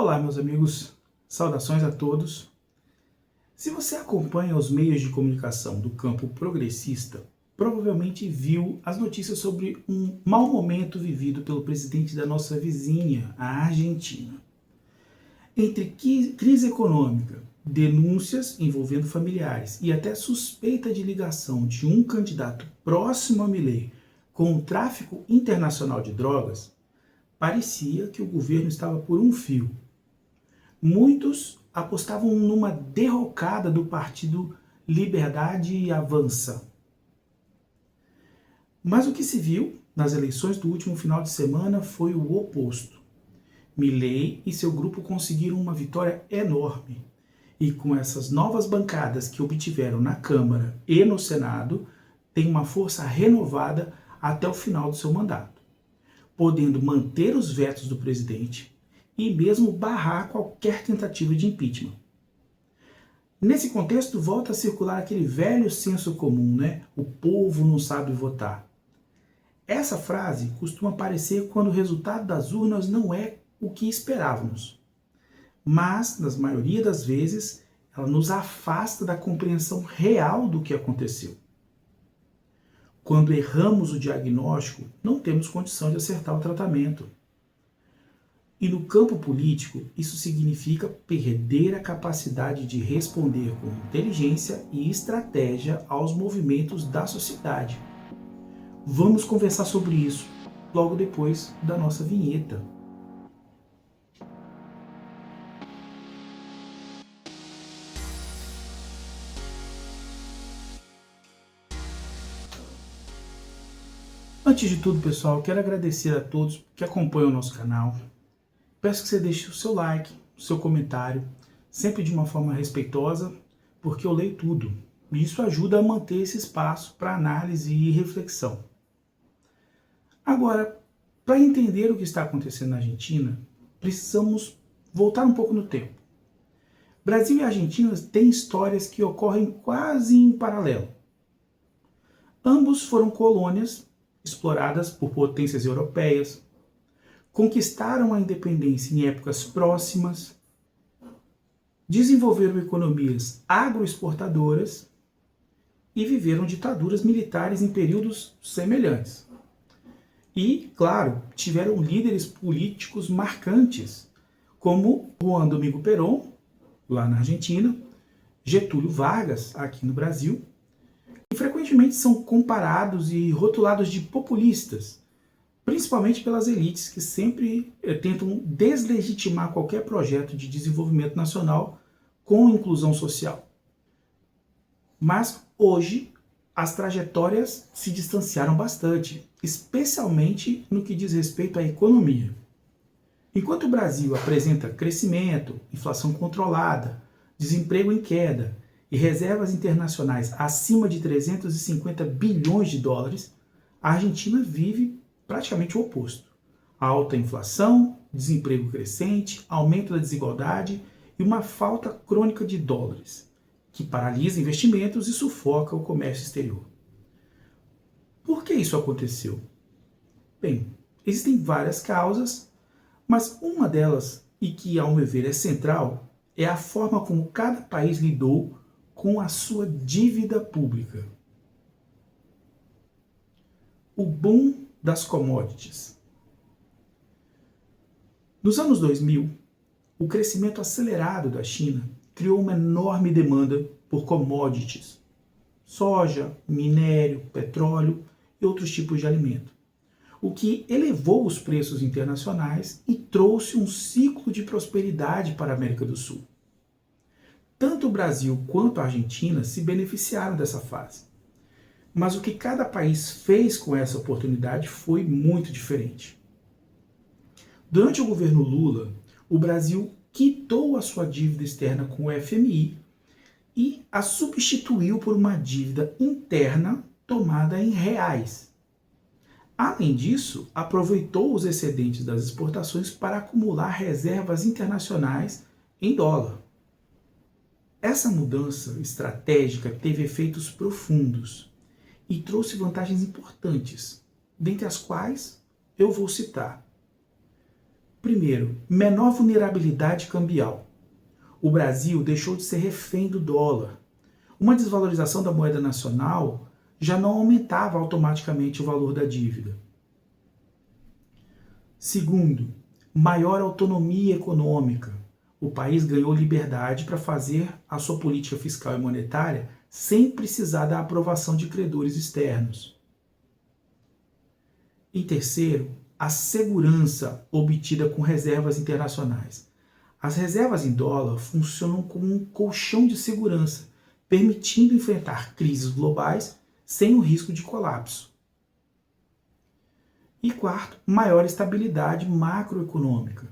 Olá, meus amigos, saudações a todos. Se você acompanha os meios de comunicação do campo progressista, provavelmente viu as notícias sobre um mau momento vivido pelo presidente da nossa vizinha, a Argentina. Entre crise econômica, denúncias envolvendo familiares e até suspeita de ligação de um candidato próximo a Milei com o tráfico internacional de drogas, parecia que o governo estava por um fio. Muitos apostavam numa derrocada do partido Liberdade Avança. Mas o que se viu nas eleições do último final de semana foi o oposto. Milei e seu grupo conseguiram uma vitória enorme. E com essas novas bancadas que obtiveram na Câmara e no Senado, tem uma força renovada até o final do seu mandato, podendo manter os vetos do presidente e mesmo barrar qualquer tentativa de impeachment. Nesse contexto, volta a circular aquele velho senso comum, né? O povo não sabe votar. Essa frase costuma aparecer quando o resultado das urnas não é o que esperávamos. Mas, na maioria das vezes, ela nos afasta da compreensão real do que aconteceu. Quando erramos o diagnóstico, não temos condição de acertar o tratamento. E no campo político, isso significa perder a capacidade de responder com inteligência e estratégia aos movimentos da sociedade. Vamos conversar sobre isso logo depois da nossa vinheta. Antes de tudo, pessoal, quero agradecer a todos que acompanham o nosso canal. Peço que você deixe o seu like, o seu comentário, sempre de uma forma respeitosa, porque eu leio tudo. E isso ajuda a manter esse espaço para análise e reflexão. Agora, para entender o que está acontecendo na Argentina, precisamos voltar um pouco no tempo. Brasil e Argentina têm histórias que ocorrem quase em paralelo. Ambos foram colônias exploradas por potências europeias, conquistaram a independência em épocas próximas, desenvolveram economias agroexportadoras e viveram ditaduras militares em períodos semelhantes. E, claro, tiveram líderes políticos marcantes, como Juan Domingo Perón, lá na Argentina, Getúlio Vargas, aqui no Brasil, que frequentemente são comparados e rotulados de populistas, principalmente pelas elites que sempre tentam deslegitimar qualquer projeto de desenvolvimento nacional com inclusão social. Mas hoje as trajetórias se distanciaram bastante, especialmente no que diz respeito à economia. Enquanto o Brasil apresenta crescimento, inflação controlada, desemprego em queda e reservas internacionais acima de 350 bilhões de dólares, a Argentina vive praticamente o oposto. Alta inflação, desemprego crescente, aumento da desigualdade e uma falta crônica de dólares, que paralisa investimentos e sufoca o comércio exterior. Por que isso aconteceu? Bem, existem várias causas, mas uma delas, e que ao meu ver é central, é a forma como cada país lidou com a sua dívida pública. O boom das commodities. Nos anos 2000, o crescimento acelerado da China criou uma enorme demanda por commodities, soja, minério, petróleo e outros tipos de alimento, o que elevou os preços internacionais e trouxe um ciclo de prosperidade para a América do Sul. Tanto o Brasil quanto a Argentina se beneficiaram dessa fase. Mas o que cada país fez com essa oportunidade foi muito diferente. Durante o governo Lula, o Brasil quitou a sua dívida externa com o FMI e a substituiu por uma dívida interna tomada em reais. Além disso, aproveitou os excedentes das exportações para acumular reservas internacionais em dólar. Essa mudança estratégica teve efeitos profundos e trouxe vantagens importantes, dentre as quais eu vou citar. Primeiro, menor vulnerabilidade cambial. O Brasil deixou de ser refém do dólar. Uma desvalorização da moeda nacional já não aumentava automaticamente o valor da dívida. Segundo, maior autonomia econômica. O país ganhou liberdade para fazer a sua política fiscal e monetária sem precisar da aprovação de credores externos. Em terceiro, a segurança obtida com reservas internacionais. As reservas em dólar funcionam como um colchão de segurança, permitindo enfrentar crises globais sem o risco de colapso. E quarto, maior estabilidade macroeconômica.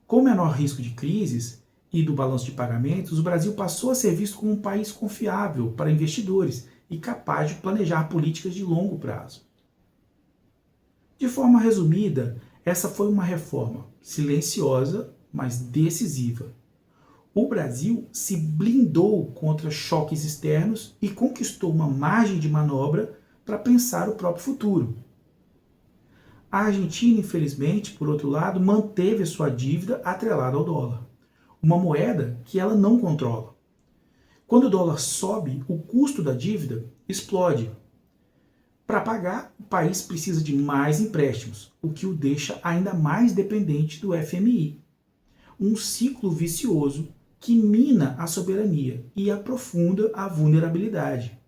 Com menor risco de crises e do balanço de pagamentos, o Brasil passou a ser visto como um país confiável para investidores e capaz de planejar políticas de longo prazo. De forma resumida, essa foi uma reforma silenciosa, mas decisiva. O Brasil se blindou contra choques externos e conquistou uma margem de manobra para pensar o próprio futuro. A Argentina, infelizmente, por outro lado, manteve sua dívida atrelada ao dólar, uma moeda que ela não controla. Quando o dólar sobe, o custo da dívida explode. Para pagar, o país precisa de mais empréstimos, o que o deixa ainda mais dependente do FMI. Um ciclo vicioso que mina a soberania e aprofunda a vulnerabilidade.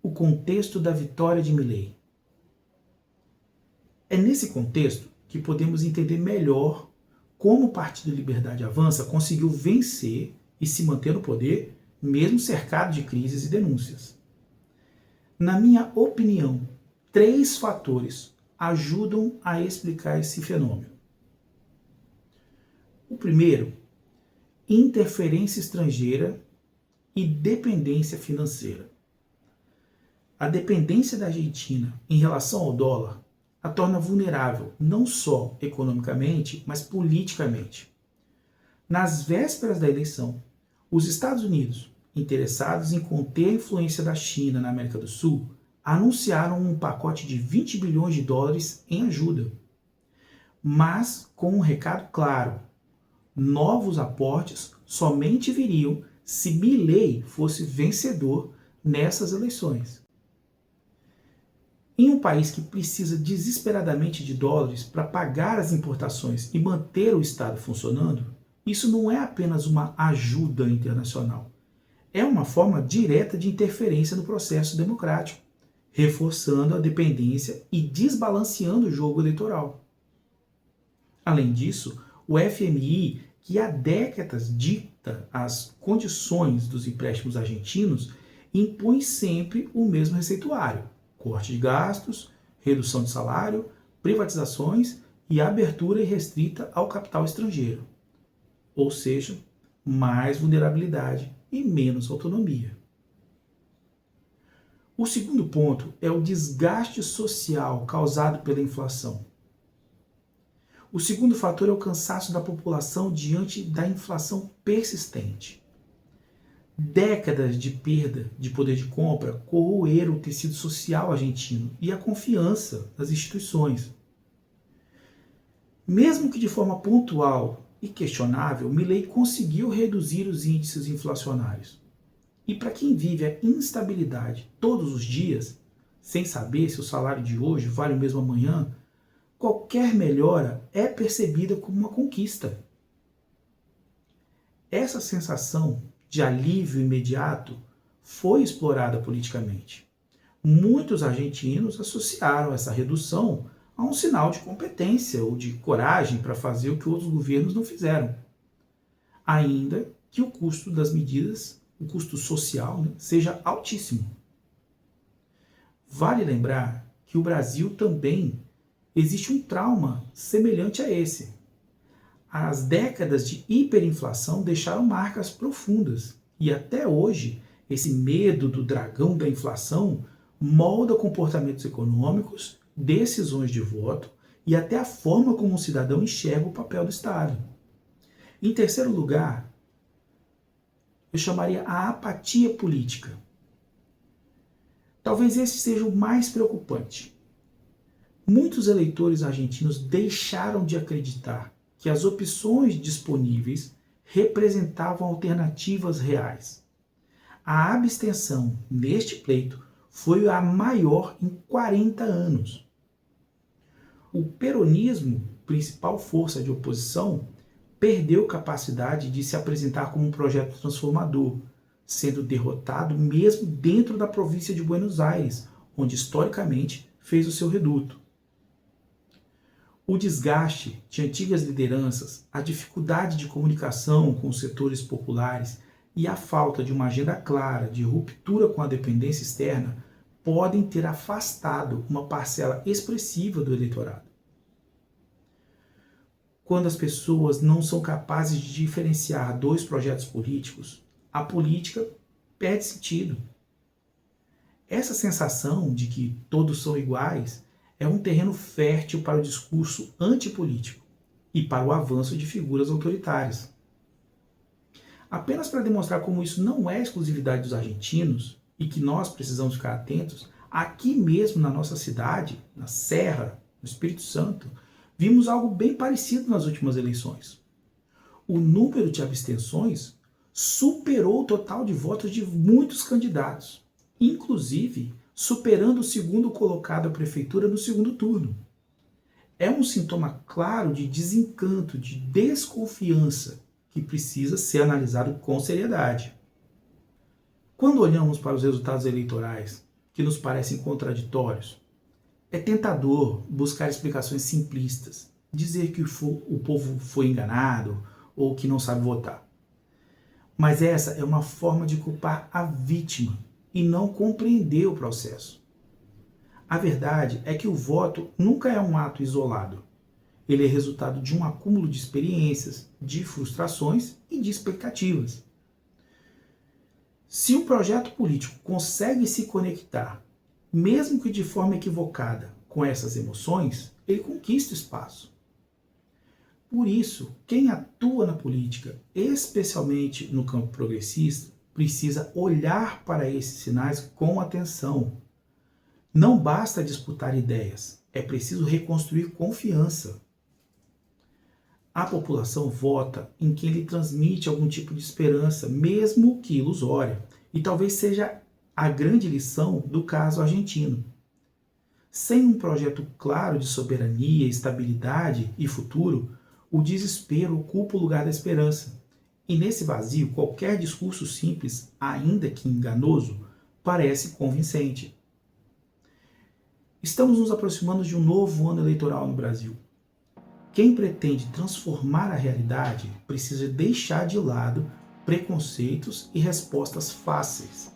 O contexto da vitória de Milei. É nesse contexto que podemos entender melhor como o Partido Liberdade Avança conseguiu vencer e se manter no poder, mesmo cercado de crises e denúncias. Na minha opinião, 3 fatores ajudam a explicar esse fenômeno. O primeiro, interferência estrangeira e dependência financeira. A dependência da Argentina em relação ao dólar a torna vulnerável não só economicamente, mas politicamente. Nas vésperas da eleição, os Estados Unidos, interessados em conter a influência da China na América do Sul, anunciaram um pacote de 20 bilhões de dólares em ajuda. Mas com um recado claro: novos aportes somente viriam se Milei fosse vencedor nessas eleições. Em um país que precisa desesperadamente de dólares para pagar as importações e manter o Estado funcionando, isso não é apenas uma ajuda internacional. É uma forma direta de interferência no processo democrático, reforçando a dependência e desbalanceando o jogo eleitoral. Além disso, o FMI, que há décadas dita as condições dos empréstimos argentinos, impõe sempre o mesmo receituário: corte de gastos, redução de salário, privatizações e abertura irrestrita ao capital estrangeiro. Ou seja, mais vulnerabilidade e menos autonomia. O segundo ponto é o desgaste social causado pela inflação. O segundo fator é o cansaço da população diante da inflação persistente. Décadas de perda de poder de compra corroeram o tecido social argentino e a confiança nas instituições. Mesmo que de forma pontual e questionável, Milei conseguiu reduzir os índices inflacionários. E para quem vive a instabilidade todos os dias, sem saber se o salário de hoje vale o mesmo amanhã, qualquer melhora é percebida como uma conquista. Essa sensação de alívio imediato foi explorada politicamente. Muitos argentinos associaram essa redução a um sinal de competência ou de coragem para fazer o que outros governos não fizeram. Ainda que o custo das medidas, o custo social, seja altíssimo. Vale lembrar que o Brasil também existe um trauma semelhante a esse. As décadas de hiperinflação deixaram marcas profundas e até hoje esse medo do dragão da inflação molda comportamentos econômicos, decisões de voto e até a forma como um cidadão enxerga o papel do Estado. Em terceiro lugar, eu chamaria a apatia política. Talvez esse seja o mais preocupante. Muitos eleitores argentinos deixaram de acreditar que as opções disponíveis representavam alternativas reais. A abstenção neste pleito foi a maior em 40 anos. O peronismo, principal força de oposição, perdeu capacidade de se apresentar como um projeto transformador, sendo derrotado mesmo dentro da província de Buenos Aires, onde historicamente fez o seu reduto. O desgaste de antigas lideranças, a dificuldade de comunicação com os setores populares e a falta de uma agenda clara de ruptura com a dependência externa podem ter afastado uma parcela expressiva do eleitorado. Quando as pessoas não são capazes de diferenciar dois projetos políticos, a política perde sentido. Essa sensação de que todos são iguais é um terreno fértil para o discurso antipolítico e para o avanço de figuras autoritárias. Apenas para demonstrar como isso não é exclusividade dos argentinos e que nós precisamos ficar atentos, aqui mesmo na nossa cidade, na Serra, no Espírito Santo, vimos algo bem parecido nas últimas eleições. O número de abstenções superou o total de votos de muitos candidatos, inclusive superando o segundo colocado à prefeitura no segundo turno. É um sintoma claro de desencanto, de desconfiança, que precisa ser analisado com seriedade. Quando olhamos para os resultados eleitorais, que nos parecem contraditórios, é tentador buscar explicações simplistas, dizer que o povo foi enganado ou que não sabe votar. Mas essa é uma forma de culpar a vítima e não compreender o processo. A verdade é que o voto nunca é um ato isolado. Ele é resultado de um acúmulo de experiências, de frustrações e de expectativas. Se o projeto político consegue se conectar, mesmo que de forma equivocada, com essas emoções, ele conquista espaço. Por isso, quem atua na política, especialmente no campo progressista, precisa olhar para esses sinais com atenção. Não basta disputar ideias, é preciso reconstruir confiança. A população vota em quem lhe transmite algum tipo de esperança, mesmo que ilusória, e talvez seja a grande lição do caso argentino. Sem um projeto claro de soberania, estabilidade e futuro, o desespero ocupa o lugar da esperança. E nesse vazio, qualquer discurso simples, ainda que enganoso, parece convincente. Estamos nos aproximando de um novo ano eleitoral no Brasil. Quem pretende transformar a realidade precisa deixar de lado preconceitos e respostas fáceis.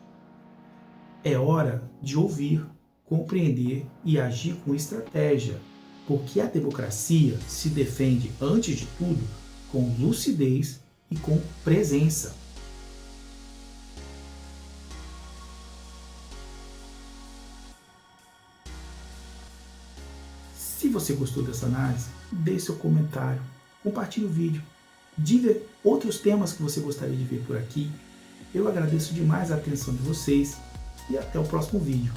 É hora de ouvir, compreender e agir com estratégia, porque a democracia se defende, antes de tudo, com lucidez e com presença. Se você gostou dessa análise, deixe seu comentário, compartilhe o vídeo, diga outros temas que você gostaria de ver por aqui. Eu agradeço demais a atenção de vocês e até o próximo vídeo.